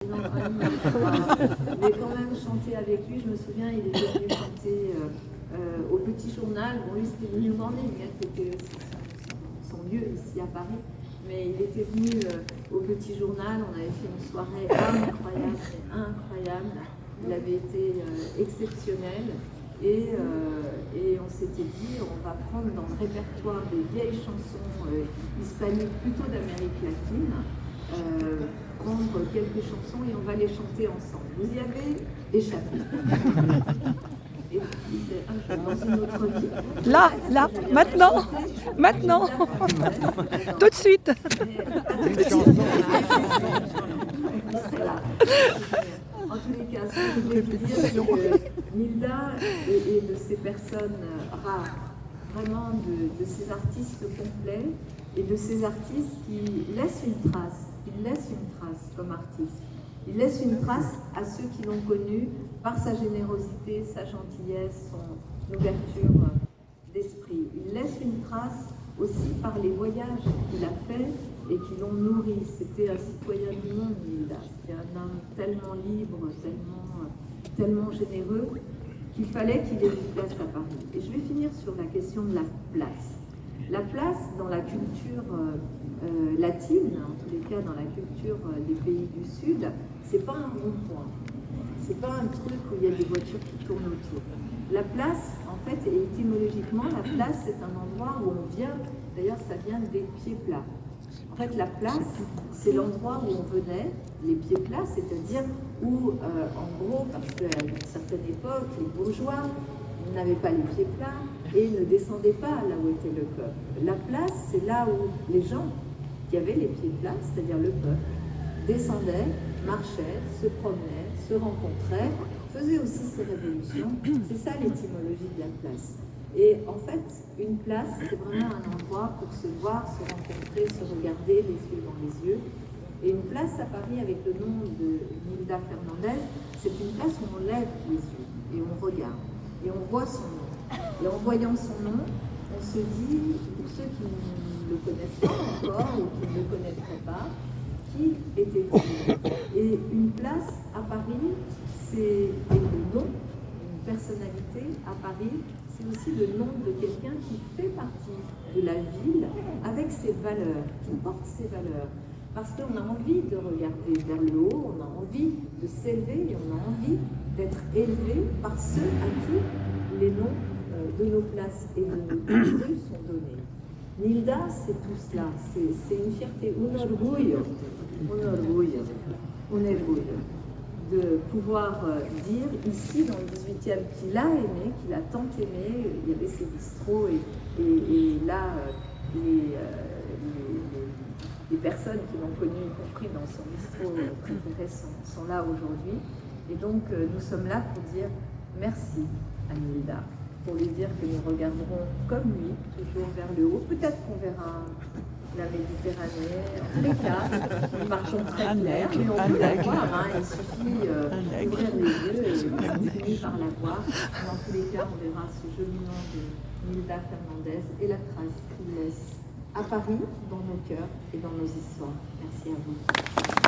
Non, mais quand même chanter avec lui, je me souviens, il était venu chanter au Petit Journal. Bon, lui, c'était New Morning, c'était son lieu ici à Paris. Mais il était venu au Petit Journal, on avait fait une soirée incroyable. Il avait été exceptionnel. Et on s'était dit, on va prendre dans le répertoire des vieilles chansons hispaniques, plutôt d'Amérique latine, prendre quelques chansons et on va les chanter ensemble. Vous y avez échappé. Et puis, dans une autre vie. Là, maintenant, tout de suite. En tous les cas, ce que je voulais vous dire, c'est que Nilda est de ces personnes rares, vraiment de ces artistes complets et de ces artistes qui laissent une trace. Ils laissent une trace comme artiste. Il laisse une trace à ceux qui l'ont connu par sa générosité, sa gentillesse, son ouverture d'esprit. Il laisse une trace aussi par les voyages qu'il a faits et qui l'ont nourri. C'était un citoyen du monde, Nilda. C'était un homme tellement libre, tellement généreux, qu'il fallait qu'il ait une place à Paris. Et je vais finir sur la question de la place. La place dans la culture latine, en tous les cas dans la culture des pays du Sud, c'est pas un rond-point. C'est pas un truc où il y a des voitures qui tournent autour. La place, en fait, et étymologiquement, la place, c'est un endroit où on vient, d'ailleurs ça vient des pieds plats. En fait, la place, c'est l'endroit où on venait, les pieds plats, c'est-à-dire où, en gros, parce qu'à une certaine époque, les bourgeois n'avaient pas les pieds plats et ne descendaient pas là où était le peuple. La place, c'est là où les gens qui avaient les pieds plats, c'est-à-dire le peuple, descendaient, marchaient, se promenaient, se rencontraient, faisaient aussi ces révolutions. C'est ça l'étymologie de la place. Et en fait, une place, c'est vraiment un endroit pour se voir, se rencontrer, se regarder les yeux dans les yeux. Et une place à Paris avec le nom de Nilda Fernandez, c'est une place où on lève les yeux et on regarde. Et on voit son nom. Et en voyant son nom, on se dit, pour ceux qui ne le connaissent pas encore ou qui ne le connaîtraient pas, qui était-il? Et une place à Paris, c'est le nom, une personnalité à Paris, c'est aussi le nom de quelqu'un qui fait partie de la ville avec ses valeurs, qui porte ses valeurs. Parce qu'on a envie de regarder vers le haut, on a envie de s'élever et on a envie d'être élevé par ceux à qui les noms de nos places et de nos rues sont donnés. Nilda, c'est tout cela, c'est une fierté, un orgullo, de pouvoir dire ici dans le 18e qu'il a aimé, qu'il a tant aimé. Il y avait ses bistrots et là les personnes qui l'ont connu, y compris dans son bistrot préféré, sont là aujourd'hui. Et donc nous sommes là pour dire merci à Nilda, pour lui dire que nous regarderons comme lui, toujours vers le haut. Peut-être qu'on verra la Méditerranée. En tous les cas, nous marchons très clair, mais on peut la voir. Il suffit d'ouvrir les yeux et on finit par la voir. Mais en tous les cas, on verra ce joli nom de Nilda Fernandez et la trace qu'il laisse à Paris, dans nos cœurs et dans nos histoires. Merci à vous.